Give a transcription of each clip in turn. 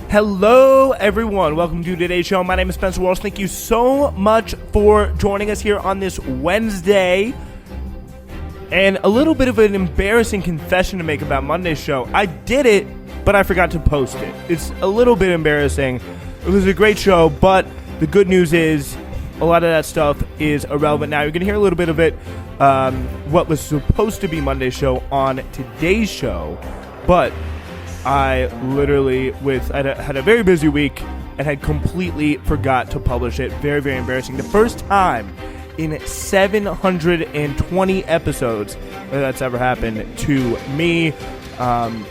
Hello, everyone. Welcome to today's show. My name is Spencer Walsh. Thank you so much for joining us here on this Wednesday. And a little bit of an embarrassing confession to make about Monday's show. I did it, but I forgot to post it. It's a little bit embarrassing. It was a great show, but the good news is a lot of that stuff is irrelevant now. You're going to hear a little bit of it, what was supposed to be Monday's show on today's show, but I literally had a very busy week and had completely forgot to publish it. Very, very embarrassing. The first time in 720 episodes that's ever happened to me.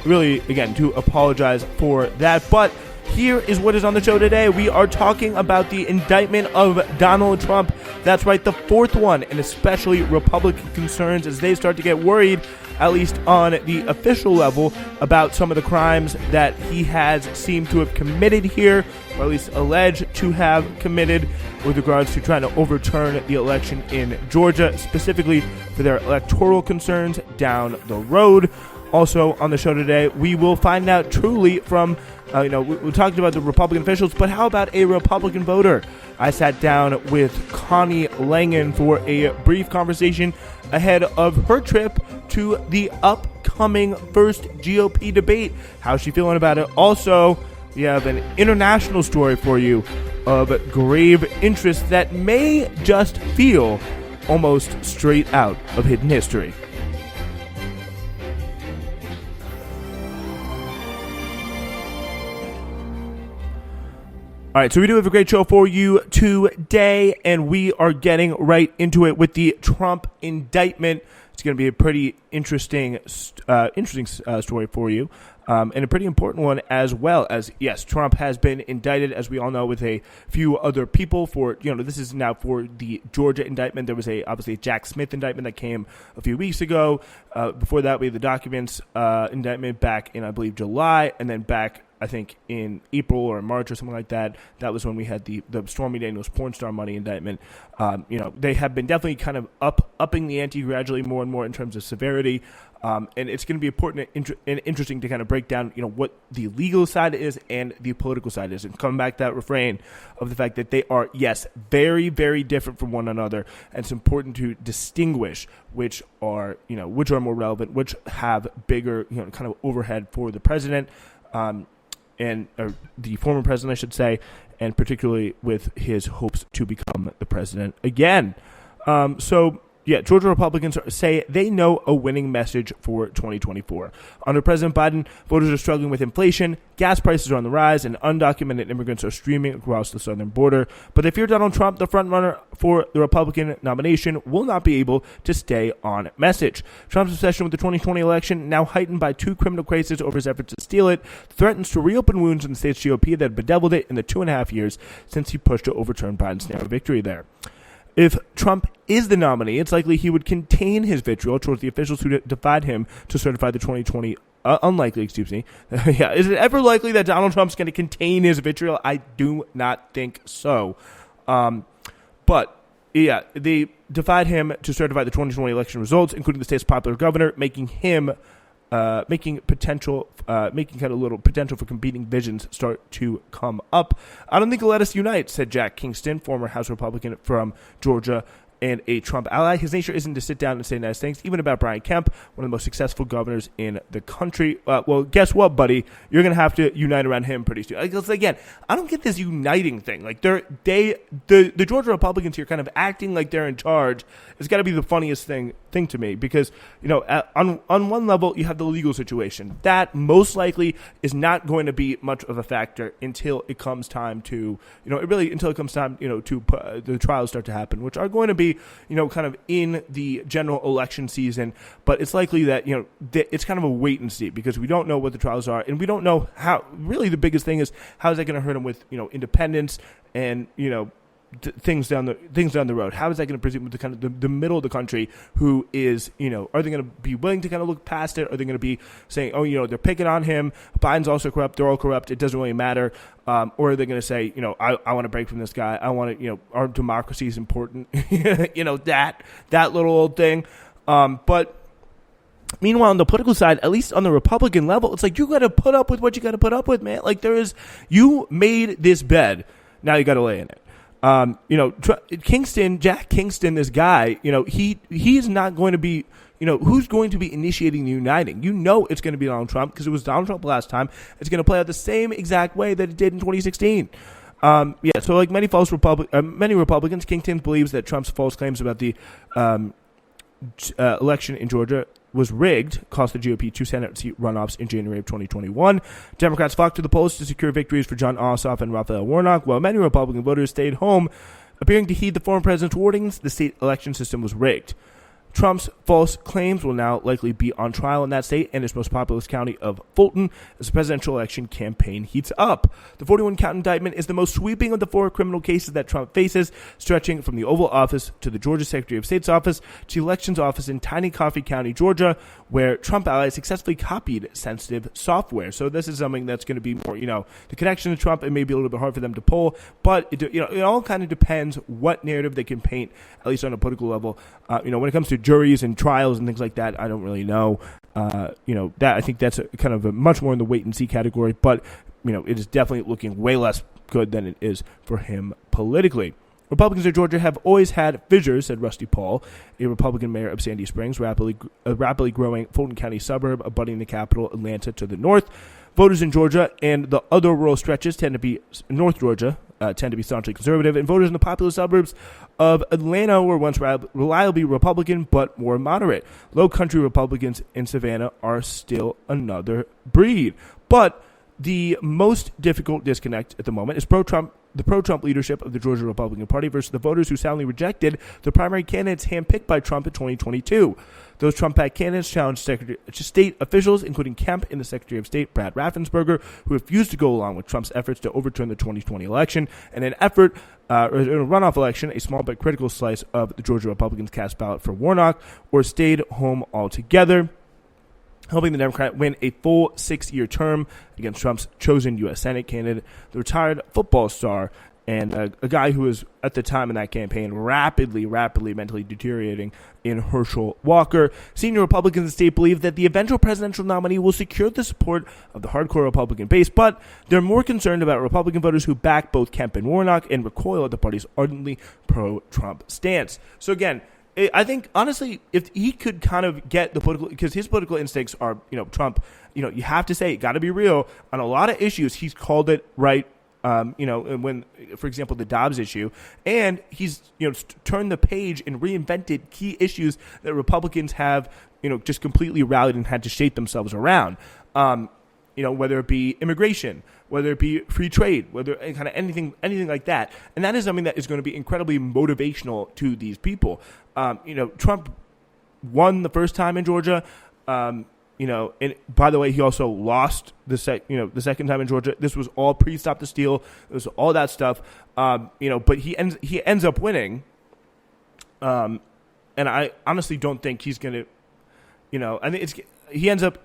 Really, again, to apologize for that. But here is what is on the show today. We are talking about the indictment of Donald Trump. That's right, the fourth one, and especially Republican concerns as they start to get worried, at least on the official level, about some of the crimes that he has seemed to have committed here, or at least alleged to have committed, with regards to trying to overturn the election in Georgia, specifically for their electoral concerns down the road. Also on the show today, we will find out truly from, we talked about the Republican officials, but how about a Republican voter? I sat down with Connie Langen for a brief conversation ahead of her trip to the upcoming first GOP debate. How's she feeling about it? Also, we have an international story for you of grave interest that may just feel almost straight out of hidden history. All right, so we do have a great show for you today, and we are getting right into it with the Trump indictment. It's going to be a pretty interesting story for you, and a pretty important one as well. As yes, Trump has been indicted, as we all know, with a few other people for this is now for the Georgia indictment. There was obviously a Jack Smith indictment that came a few weeks ago. Before that, we had the documents indictment back in, I believe, July, and then back, I think, in April or March or something like that. That was when we had the Stormy Daniels porn star money indictment. They have been definitely kind of upping the ante gradually more and more in terms of severity. And it's going to be important and interesting to kind of break down, what the legal side is and the political side is. And coming back to that refrain of the fact that they are, yes, very, very different from one another. And it's important to distinguish which are more relevant, which have bigger, kind of overhead for the president. Or the former president, I should say, and particularly with his hopes to become the president again. Georgia Republicans say they know a winning message for 2024. Under President Biden, voters are struggling with inflation, gas prices are on the rise, and undocumented immigrants are streaming across the southern border. But they fear Donald Trump, the frontrunner for the Republican nomination, will not be able to stay on message. Trump's obsession with the 2020 election, now heightened by two criminal cases over his efforts to steal it, threatens to reopen wounds in the state's GOP that had bedeviled it in the 2.5 years since he pushed to overturn Biden's narrow victory there. If Trump is the nominee, it's likely he would contain his vitriol towards the officials who defied him to certify the 2020 unlikely, excuse me. Yeah, is it ever likely that Donald Trump's going to contain his vitriol? I do not think so. But yeah, they defied him to certify the 2020 election results, including the state's popular governor, making kind of little potential for competing visions start to come up. I don't think it'll let us unite, said Jack Kingston, former House Republican from Georgia and a Trump ally. His nature isn't to sit down and say nice things, even about Brian Kemp, one of the most successful governors in the country. Well, guess what, buddy? You're going to have to unite around him pretty soon. Again, I don't get this uniting thing. Like the Georgia Republicans here kind of acting like they're in charge. It's got to be the funniest thing to me because, on one level, you have the legal situation. That most likely is not going to be much of a factor until it comes time to, the trials start to happen, which are going to be, kind of in the general election season. But it's likely that, it's kind of a wait and see because we don't know what the trials are and we don't know how. Really, the biggest thing is how is that going to hurt them with, independence and, things down the road. How is that going to proceed with the kind of the middle of the country who is, are they going to be willing to kind of look past it? Are they going to be saying, they're picking on him. Biden's also corrupt. They're all corrupt. It doesn't really matter. Or are they going to say, I want to break from this guy. I want to, our democracy is important. that little old thing. But Meanwhile, on the political side, at least on the Republican level, it's like you got to put up with what you got to put up with, man. Like you made this bed, now you got to lay in it. Jack Kingston, this guy, he's not going to be, who's going to be initiating the uniting? It's going to be Donald Trump because it was Donald Trump last time. It's going to play out the same exact way that it did in 2016. So like many Republicans, Kingston believes that Trump's false claims about the election in Georgia was rigged, cost the GOP 2 Senate seat runoffs in January of 2021. Democrats flocked to the polls to secure victories for John Ossoff and Raphael Warnock, while many Republican voters stayed home, appearing to heed the former president's warnings. The state election system was rigged. Trump's false claims will now likely be on trial in that state and its most populous county of Fulton as the presidential election campaign heats up. The 41-count indictment is the most sweeping of the 4 criminal cases that Trump faces, stretching from the Oval Office to the Georgia Secretary of State's office to the elections office in Tiny Coffee County, Georgia, where Trump allies successfully copied sensitive software. So this is something that's going to be more, the connection to Trump. It may be a little bit hard for them to pull, but it all kind of depends what narrative they can paint, at least on a political level. When it comes to juries and trials and things like that, I don't really know. That I think that's kind of a much more in the wait and see category. But it is definitely looking way less good than it is for him politically. Republicans in Georgia have always had fissures, said Rusty Paul, a Republican mayor of Sandy Springs, a rapidly growing Fulton County suburb abutting the capital, Atlanta, to the north. Voters in Georgia and the other rural stretches North Georgia, tend to be staunchly conservative, and voters in the populous suburbs of Atlanta were once reliably Republican but more moderate. Low country Republicans in Savannah are still another breed. But the most difficult disconnect at the moment is the pro-Trump leadership of the Georgia Republican Party versus the voters who soundly rejected the primary candidates handpicked by Trump in 2022. Those Trump-backed candidates challenged state officials, including Kemp and the Secretary of State, Brad Raffensperger, who refused to go along with Trump's efforts to overturn the 2020 election. In an runoff election, a small but critical slice of the Georgia Republicans cast ballot for Warnock or stayed home altogether, helping the Democrat win a full 6-year term against Trump's chosen U.S. Senate candidate, the retired football star, and a guy who was, at the time in that campaign, rapidly mentally deteriorating in Herschel Walker. Senior Republicans in the state believe that the eventual presidential nominee will secure the support of the hardcore Republican base, but they're more concerned about Republican voters who back both Kemp and Warnock and recoil at the party's ardently pro-Trump stance. So again, I think, honestly, if he could kind of get the political, because his political instincts are, Trump, you have to say, got to be real, on a lot of issues, he's called it right, when, for example, the Dobbs issue, and he's, turned the page and reinvented key issues that Republicans have, just completely rallied and had to shape themselves around. Whether it be immigration, whether it be free trade, whether kind of anything like that. And that is something that is going to be incredibly motivational to these people. Trump won the first time in Georgia, and by the way, he also lost the second time in Georgia. This was all pre-Stop the Steal. It was all that stuff, but he ends up winning. And I honestly don't think he's going to, I think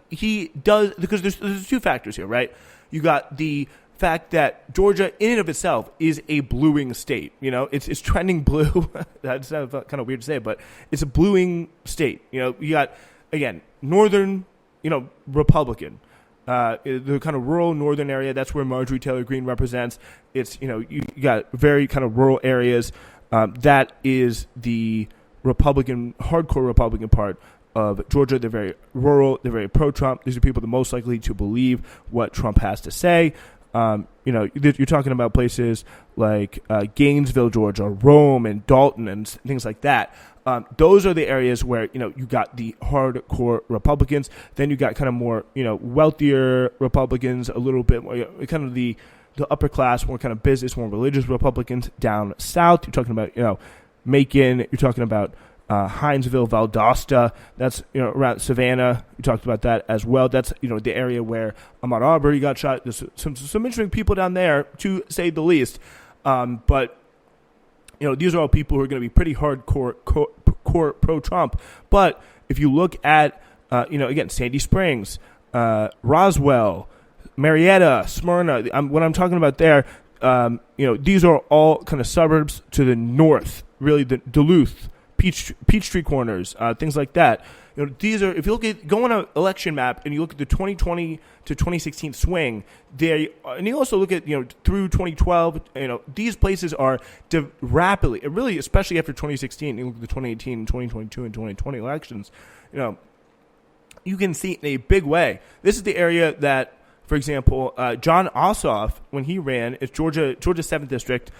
he does, because there's 2 factors here, right? You got the fact that Georgia in and of itself is a bluing state. It's trending blue. That sounds kind of weird to say, but it's a bluing state. You got, again, northern, Republican, the kind of rural northern area. That's where Marjorie Taylor Greene represents. It's, you got very kind of rural areas. That is the hardcore Republican part of Georgia. They're very rural. They're very pro-Trump. These are people that are most likely to believe what Trump has to say. You're talking about places like Gainesville, Georgia, Rome, and Dalton, and things like that. Those are the areas where you got the hardcore Republicans. Then you got kind of more wealthier Republicans, a little bit more kind of the upper class, more kind of business, more religious Republicans down south. You're talking about Macon. You're talking about Hinesville, Valdosta, that's around Savannah. We talked about that as well. That's the area where Ahmaud Arbery got shot. There's some interesting people down there, to say the least. But these are all people who are going to be pretty hardcore pro-Trump. But if you look at again, Sandy Springs, Roswell, Marietta, Smyrna, what I'm talking about there, these are all kind of suburbs to the north. Really, the Duluth, Peachtree Corners, things like that. These are, if you go on an election map and you look at the 2020 to 2016 swing, and you also look at through 2012. These places are rapidly, really, especially after 2016. You look at the 2018, and 2022, and 2020 elections. You can see in a big way. This is the area that, for example, John Ossoff, when he ran, it's Georgia 7th District.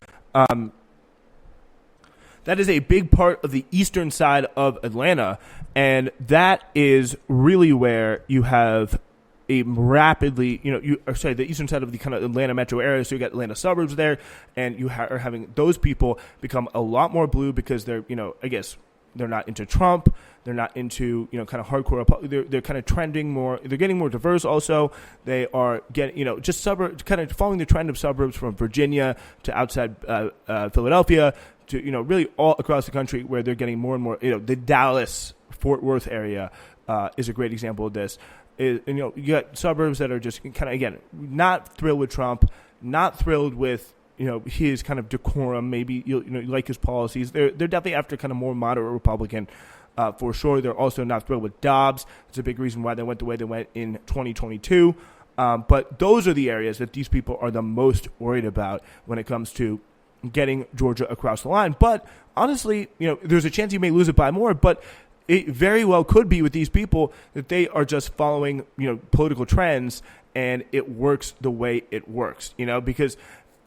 That is a big part of the eastern side of Atlanta, and that is really where you have a rapidly, the eastern side of the kind of Atlanta metro area. So you got Atlanta suburbs there, and you are having those people become a lot more blue because they're, I guess, they're not into Trump. They're not into, kind of hardcore. They're kind of trending more. They're getting more diverse. Also, they are getting, just suburbs, kind of following the trend of suburbs from Virginia to outside Philadelphia to, really all across the country, where they're getting more and more. The Dallas Fort Worth area is a great example of this. You got suburbs that are just kind of, again, not thrilled with Trump, not thrilled with his kind of decorum. Maybe you like his policies. They're definitely after kind of more moderate Republican. For sure. They're also not thrilled with Dobbs. It's a big reason why they went the way they went in 2022. But those are the areas that these people are the most worried about when it comes to getting Georgia across the line. But honestly, there's a chance you may lose it by more, but it very well could be with these people that they are just following, political trends, and it works the way it works, because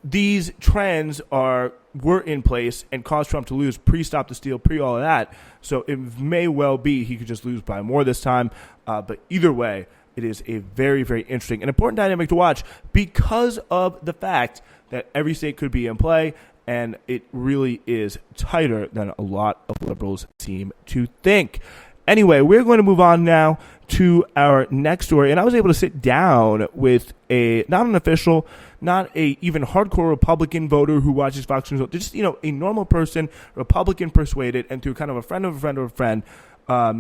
these trends were in place and caused Trump to lose pre-Stop the Steal, pre all of that. So it may well be he could just lose by more this time. But either way, it is a very, very interesting and important dynamic to watch because of the fact that every state could be in play, and it really is tighter than a lot of liberals seem to think. Anyway, we're going to move on now to our next story, and I was able to sit down with not an official, not a even hardcore Republican voter who watches Fox News, just a normal person, Republican persuaded, and through kind of a friend of a friend of a friend,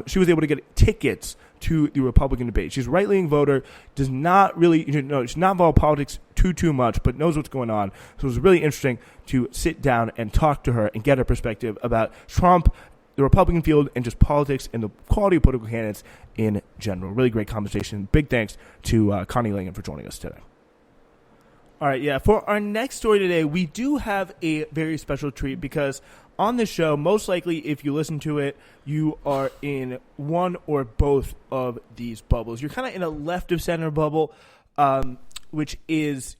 she was able to get tickets to the Republican debate. She's a right-leaning voter, does not really, she's not involved in politics too much, but knows what's going on. So it was really interesting to sit down and talk to her and get her perspective about Trump, the Republican field, and just politics and the quality of political candidates in general. Really great conversation. Big thanks to Connie Langan for joining us today. All right, yeah. For our next story today, we do have a very special treat because on this show, most likely if you listen to it, you are in one or both of these bubbles. You're kind of in a left of center bubble, which is,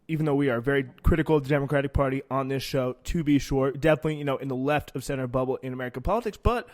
even though we are very critical of the Democratic Party on this show, to be sure, definitely, in the left of center bubble in American politics. But,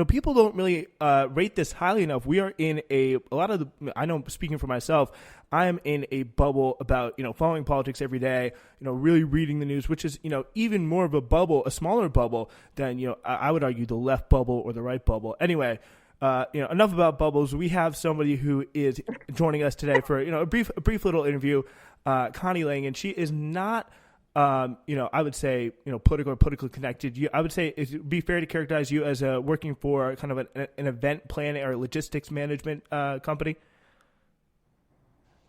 people don't really rate this highly enough. We are in I know, speaking for myself, I am in a bubble about, following politics every day, really reading the news, which is, even more of a bubble, a smaller bubble than, I would argue the left bubble or the right bubble. Anyway, enough about bubbles. We have somebody who is joining us today for, a brief little interview. Connie Langan. She is not, I would say, politically connected. I would say it would be fair to characterize you as working for kind of an event planning or logistics management company.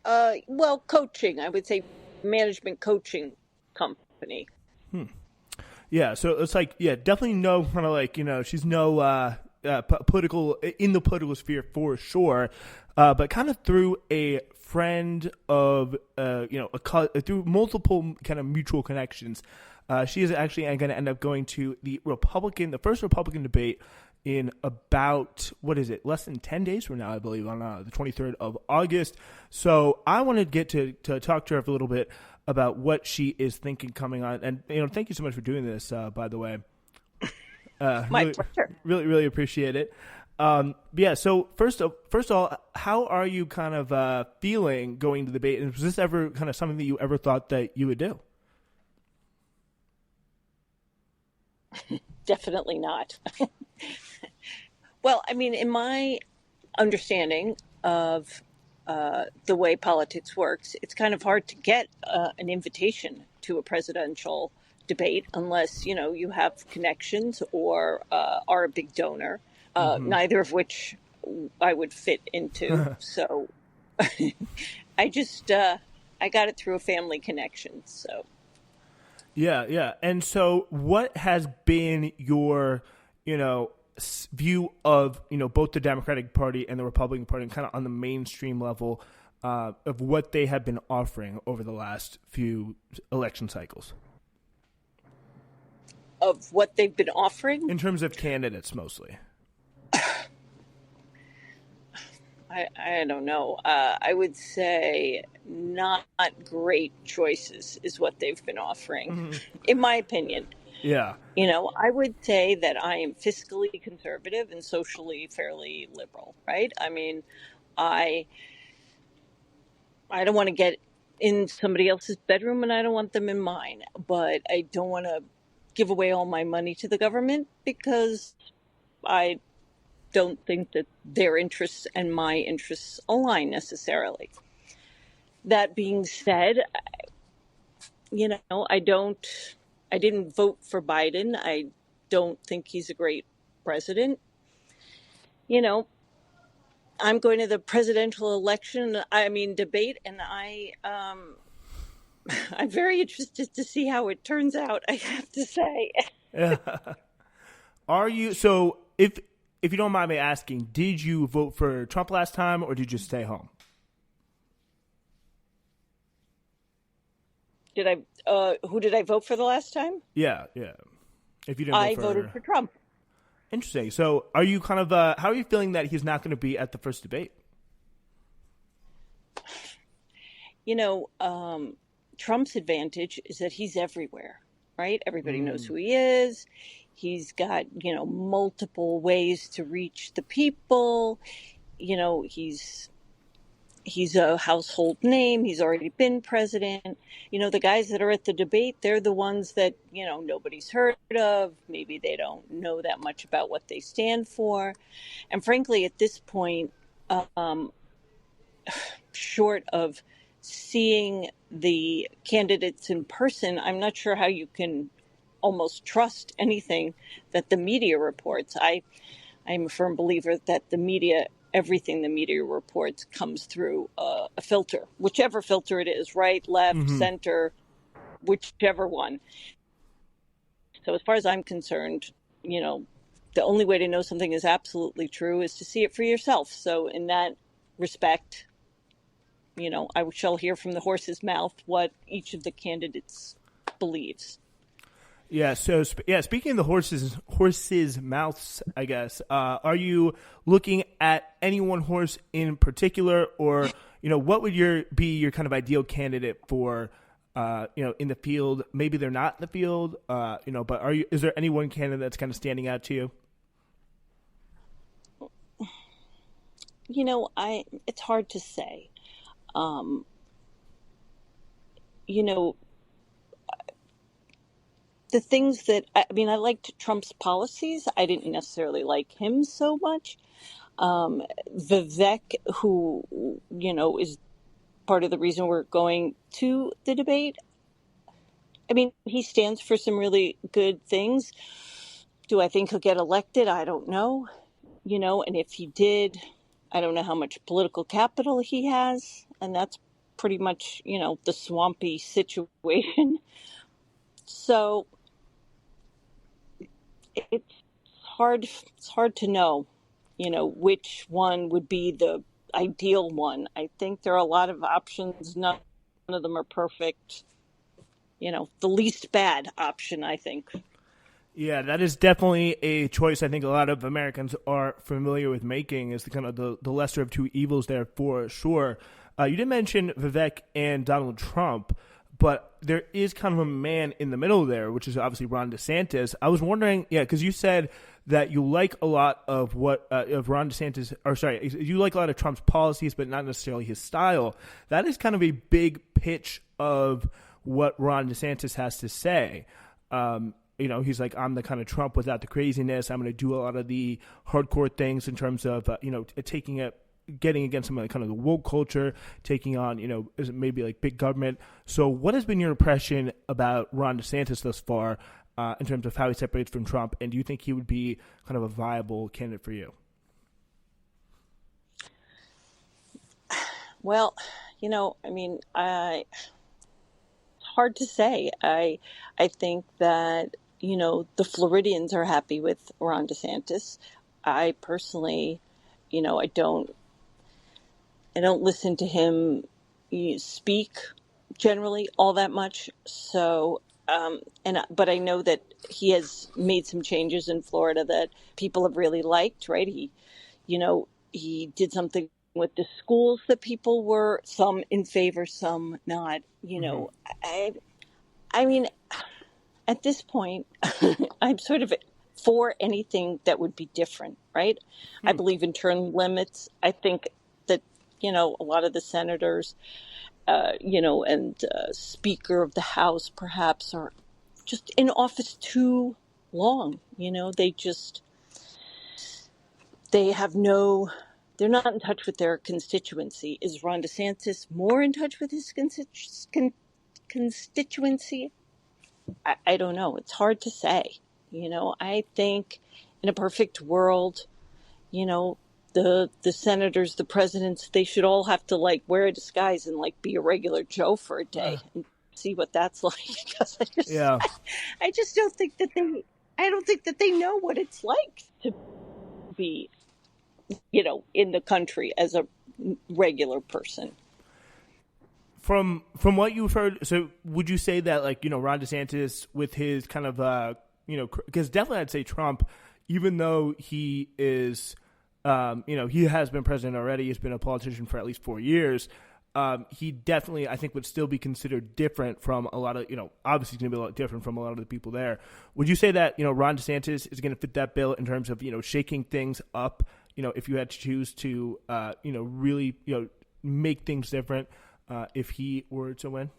Well, coaching. I would say management coaching company. Yeah. So it's like, definitely no kind of like, she's no political in the political sphere for sure, but kind of through a friend of, through multiple kind of mutual connections. She is actually going to end up going to the first Republican debate in about, less than 10 days from now, I believe, on the 23rd of August. So I wanted to get to talk to her for a little bit about what she is thinking coming on. And, thank you so much for doing this, by the way. My pleasure. Really, really appreciate it. So first of all, how are you kind of feeling going to the debate? And was this ever kind of something that you ever thought that you would do? Definitely not. Well, I mean, in my understanding of the way politics works, it's kind of hard to get an invitation to a presidential debate unless, you have connections or are a big donor. Neither of which I would fit into. So I just, I got it through a family connection. So. Yeah. And so what has been your view of both the Democratic Party and the Republican Party, kind of on the mainstream level of what they have been offering over the last few election cycles Of what they've been offering, in terms of candidates, mostly. I don't know. I would say not great choices is what they've been offering, Mm-hmm. in my opinion. Yeah. I would say that I am fiscally conservative and socially fairly liberal, right? I mean, I I don't want to get in somebody else's bedroom and I don't want them in mine, but I don't want to give away all my money to the government because I don't think that their interests and my interests align necessarily. That being said, I didn't vote for Biden. I don't think he's a great president. You know, I'm going to the presidential election, I mean, debate, and I'm very interested to see how it turns out, I have to say. Are you so? If you don't mind me asking, did you vote for Trump last time, or did you stay home? Who did I vote for the last time? Yeah, yeah. If you didn't vote I voted for for Trump. Interesting. So, are you kind of how are you feeling that he's not going to be at the first debate? You know, Trump's advantage is that he's everywhere, right? Everybody knows who he is. He's got, multiple ways to reach the people. He's a household name. He's already been president. The guys that are at the debate, they're the ones that, nobody's heard of. Maybe they don't know that much about what they stand for. And frankly, at this point, short of seeing the candidates in person, I'm not sure how you can almost trust anything that the media reports. I'm a firm believer that everything the media reports comes through a filter, whichever filter it is, right, left, Mm-hmm. center, whichever one. So as far as I'm concerned, the only way to know something is absolutely true is to see it for yourself. So in that respect, I shall hear from the horse's mouth what each of the candidates believes. Yeah. So, speaking of the horses' mouths, I guess, are you looking at any one horse in particular, or what would be your kind of ideal candidate for, in the field? Maybe they're not in the field, but is there any one candidate that's kind of standing out to you? It's hard to say. You know, the things that I liked Trump's policies. I didn't necessarily like him so much. Vivek, who is part of the reason we're going to the debate. He stands for some really good things. Do I think he'll get elected? I don't know. And if he did, I don't know how much political capital he has, and that's pretty much the swampy situation. So it's hard to know, which one would be the ideal one. I think there are a lot of options. None of them are perfect. The least bad option, I think. Yeah, that is definitely a choice I think a lot of Americans are familiar with making, is the kind of the lesser of two evils there for sure. You did mention Vivek and Donald Trump, but there is kind of a man in the middle there, which is obviously Ron DeSantis. I was wondering, because you said that you like a lot of what of Ron DeSantis, or sorry, you like a lot of Trump's policies, but not necessarily his style. That is kind of a big pitch of what Ron DeSantis has to say. He's like, I'm the kind of Trump without the craziness. I'm going to do a lot of the hardcore things in terms of, getting against some of the kind of the woke culture, taking on, maybe like big government. So what has been your impression about Ron DeSantis thus far in terms of how he separates from Trump? And do you think he would be kind of a viable candidate for you? Well, it's hard to say. I think that, the Floridians are happy with Ron DeSantis. I personally, you know, I don't I don't listen to him speak generally all that much. So, but I know that he has made some changes in Florida that people have really liked. Right? He did something with the schools that people were some in favor, some not. Hmm. I I mean, at this point, I'm sort of for anything that would be different, right? I Hmm. believe in term limits. I think that, a lot of the senators, and Speaker of the House perhaps are just in office too long. They have they're not in touch with their constituency. Is Ron DeSantis more in touch with his constituency? I don't know. It's hard to say. I think in a perfect world, you know, the senators, the presidents, they should all have to like wear a disguise and like be a regular Joe for a day and see what that's like. Because Yeah. I just don't think that I don't think that they know what it's like to be, in the country as a regular person. From what you've heard, so would you say that like Ron DeSantis with his kind of because definitely I'd say Trump, even though he is he has been president already, he's been a politician for at least 4 years. He definitely, I think, would still be considered different from a lot of, obviously he's going to be a lot different from a lot of the people there. Would you say that, Ron DeSantis is going to fit that bill in terms of, shaking things up, if you had to choose to, really, make things different if he were to win?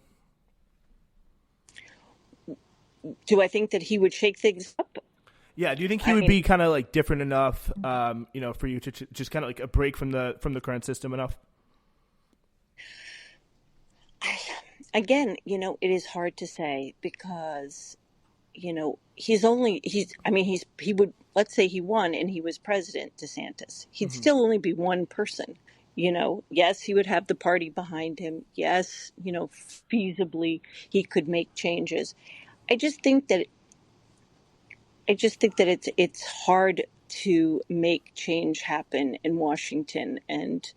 Do I think that he would shake things up? Yeah. Do you think he I would mean, be kind of like different enough, for you to just kind of like a break from the current system enough? again, it is hard to say because he would, let's say he won and he was president, DeSantis, he'd Hmm. still only be one person. Yes, he would have the party behind him. Yes, feasibly he could make changes. I just think that it's hard to make change happen in Washington, and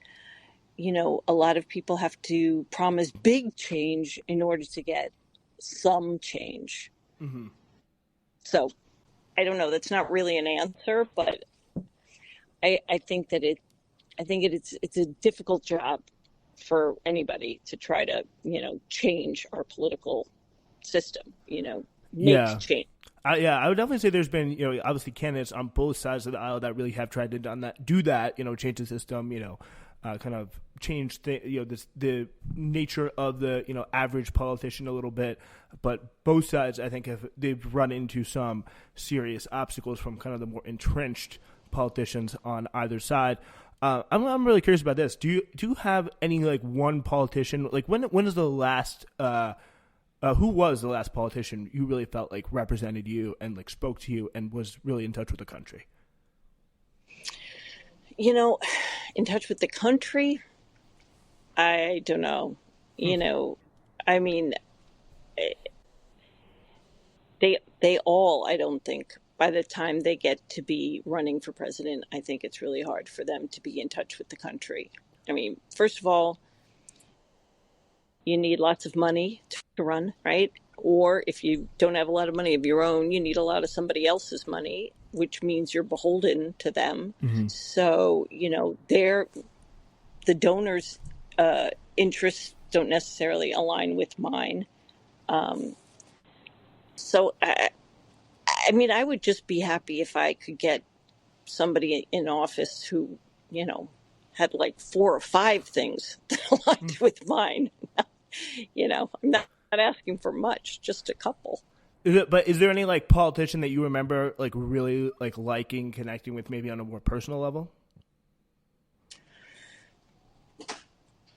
a lot of people have to promise big change in order to get some change. Hmm. So I don't know. That's not really an answer, but I think that it's a difficult job for anybody to try to change our political system. Make Yeah. change. Yeah, I would definitely say there's been, obviously candidates on both sides of the aisle that really have tried to do that, change the system, kind of change the nature of the, average politician a little bit. But both sides, I think, they've run into some serious obstacles from kind of the more entrenched politicians on either side. I'm really curious about this. Do you have any like one politician, like when is the last who was the last politician you really felt like represented you and like spoke to you and was really in touch with the country? You know, in touch with the country, I don't know. Hmm. I mean, they all, I don't think, by the time they get to be running for president, I think it's really hard for them to be in touch with the country. I mean, first of all, you need lots of money to run, right? Or if you don't have a lot of money of your own, you need a lot of somebody else's money, which means you're beholden to them. Hmm. So, the donors' interests don't necessarily align with mine. Um, so, I would just be happy if I could get somebody in office who, you know, had like four or five things that aligned with mine. I'm not asking for much, just a couple. But is there any like politician that you remember like really like liking, connecting with, maybe on a more personal level?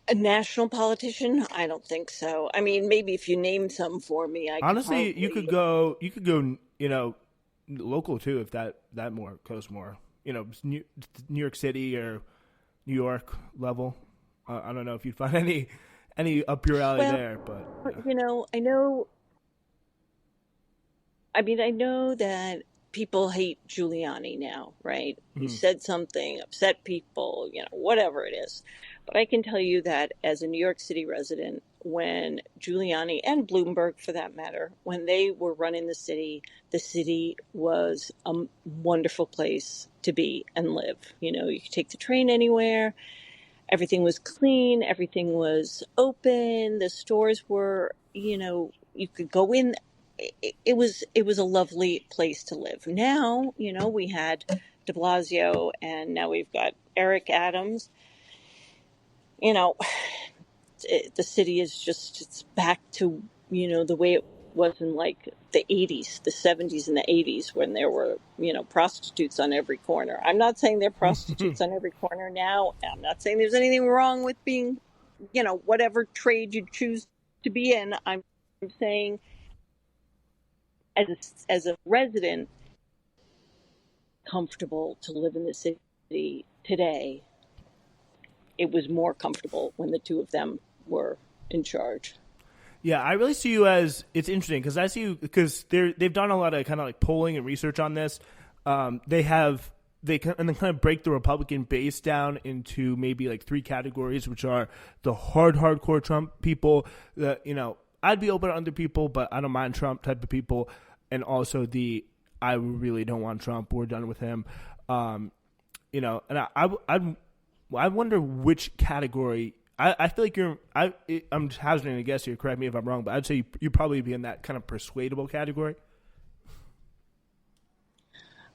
A national politician? I don't think so. I mean, maybe if you name some for me, I could Honestly, you could probably. go. You could go. Local too, if that more goes more. New York City or New York level. I don't know if you'd find any up your alley Well, there, but yeah. I know I mean, I know that people hate Giuliani now, right? He Mhm. said something, upset people, whatever it is. But I can tell you that as a New York City resident, when Giuliani and Bloomberg, for that matter, when they were running the city was a wonderful place to be and live. You could take the train anywhere. Everything was clean, everything was open, the stores were, you could go in. It was a lovely place to live. Now, we had de Blasio, and now we've got Eric Adams. you know the city is just, it's back to, the way it was in like the 80s, the 70s and the 80s, when there were, prostitutes on every corner. I'm not saying there are prostitutes on every corner now. I'm not saying there's anything wrong with being, whatever trade you choose to be in. I'm saying, as a resident, comfortable to live in the city today. It was more comfortable when the two of them were in charge. Yeah, I really see you as, it's interesting because I see you because they've done a lot of kind of like polling and research on this. And then kind of break the Republican base down into maybe like three categories, which are the hardcore Trump people that, I'd be open to other people, but I don't mind Trump type of people, and also the I really don't want Trump. We're done with him. And I wonder which category. I feel like I'm just hazarding a guess here. Correct me if I'm wrong, but I'd say you probably be in that kind of persuadable category.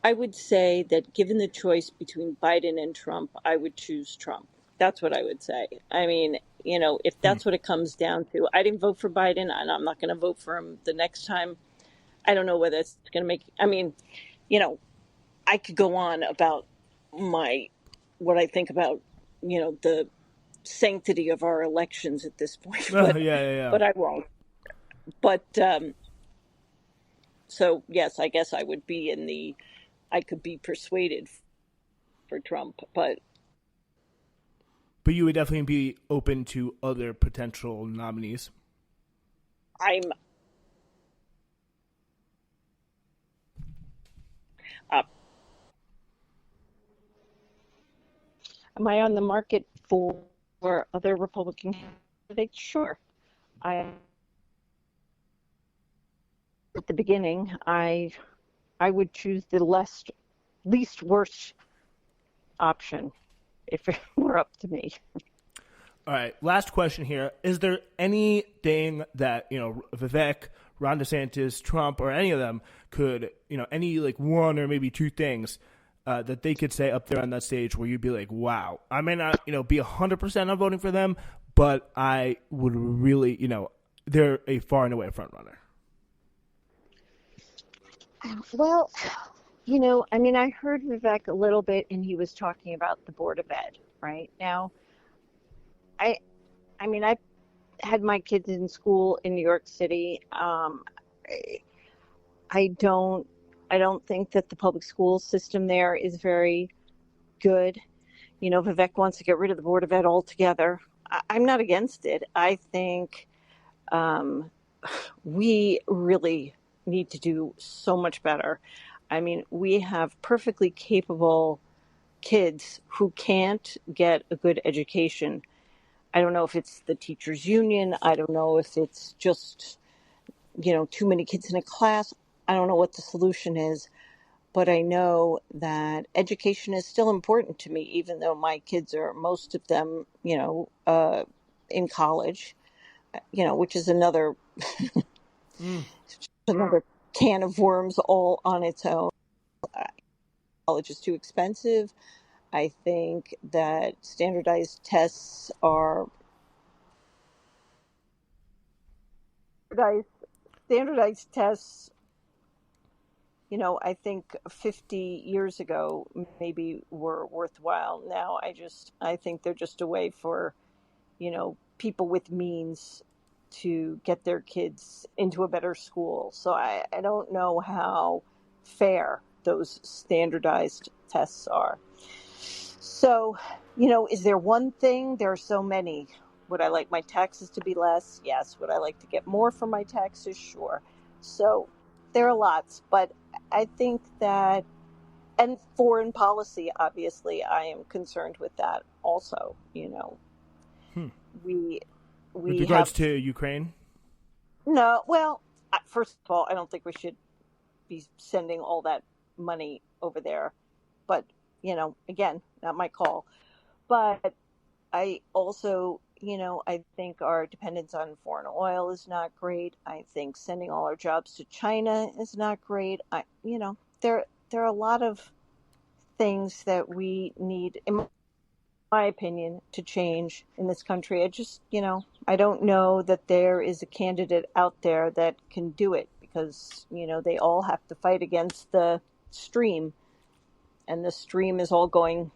I would say that given the choice between Biden and Trump, I would choose Trump. That's what I would say. I mean, if Hmm. that's what it comes down to, I didn't vote for Biden, and I'm not going to vote for him the next time. I don't know whether it's going to make, I mean, you know, I could go on about my, what I think about, the sanctity of our elections at this point, Yeah, but, yeah, yeah. but I won't. But, so yes, I guess I could be persuaded for Trump, but But you would definitely be open to other potential nominees. I'm up. Am I on the market for other Republican candidates? Sure. I At the beginning, I would choose the least worst option if it were up to me. All right, last question here. Is there anything that, Vivek, Ron DeSantis, Trump, or any of them could, any like one or maybe two things that they could say up there on that stage where you'd be like, wow, I may not, be 100% on voting for them, but I would really, they're a far and away front runner. Well, I mean, I heard Vivek a little bit, and he was talking about the Board of Ed. Right now, I, I mean, I had my kids in school in New York City. I, I don't, I don't think that the public school system there is very good. Vivek wants to get rid of the Board of Ed altogether. I'm not against it. I think um, we really need to do so much better. I mean, we have perfectly capable kids who can't get a good education. I don't know if it's the teachers union. I don't know if it's just, too many kids in a class. I don't know what the solution is, but I know that education is still important to me, even though my kids are, most of them, in college, which is Mm. another can of worms all on its own. College is too expensive. I think that standardized standardized tests, I think 50 years ago maybe were worthwhile. Now I think they're just a way for, people with means to get their kids into a better school. So I don't know how fair those standardized tests are. So, is there one thing? There are so many. Would I like my taxes to be less? Yes. Would I like to get more for my taxes? Sure. So, there are lots, but I think that, and foreign policy, obviously, I am concerned with that also. Hmm. We With we regards have to Ukraine? no. Well, first of all, I don't think we should be sending all that money over there. But again, not my call. But I also, I think our dependence on foreign oil is not great. I think sending all our jobs to China is not great. There are a lot of things that we need, in my opinion, to change in this country. I don't know that there is a candidate out there that can do it because, they all have to fight against the stream, and the stream is all going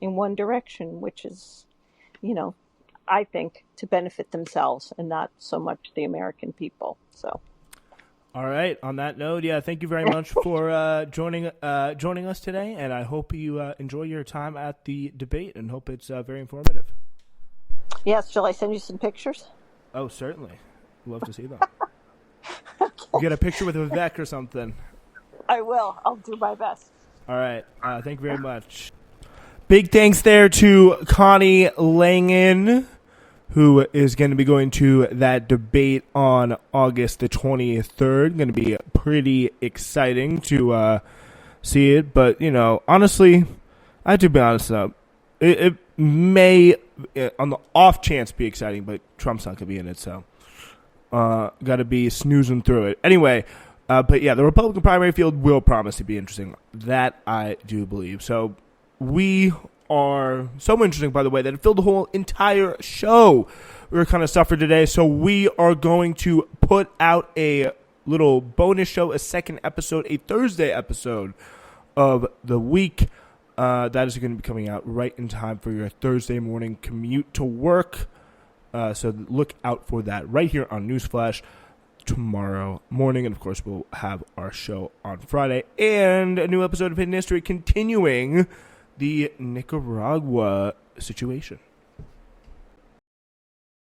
in one direction, which is, you know, I think, to benefit themselves and not so much the American people. So, All right. On that note, yeah, thank you very much for joining us today, and I hope you enjoy your time at the debate and hope it's very informative. yes, shall I send you some pictures? Oh, certainly. Love to see them. You get a picture with Vivek or something. I will. I'll do my best. All right. Thank you very much. Big thanks there to Connie Langen, who is going to be going to that debate on August the 23rd. Going to be pretty exciting to see it. But, honestly, I have to be honest, it may, on the off chance, be exciting, but Trump's not going to be in it, so got to be snoozing through it. Anyway, but yeah, the Republican primary field will promise to be interesting. That I do believe. So we are so interesting, by the way, that it filled the whole entire show. We were kind of suffered today, so we are going to put out a little bonus show, a second episode, a Thursday episode of the week. That is going to be coming out right in time for your Thursday morning commute to work. So look out for that right here on Newsflash tomorrow morning. And, of course, we'll have our show on Friday and a new episode of Hidden History continuing the Nicaragua situation.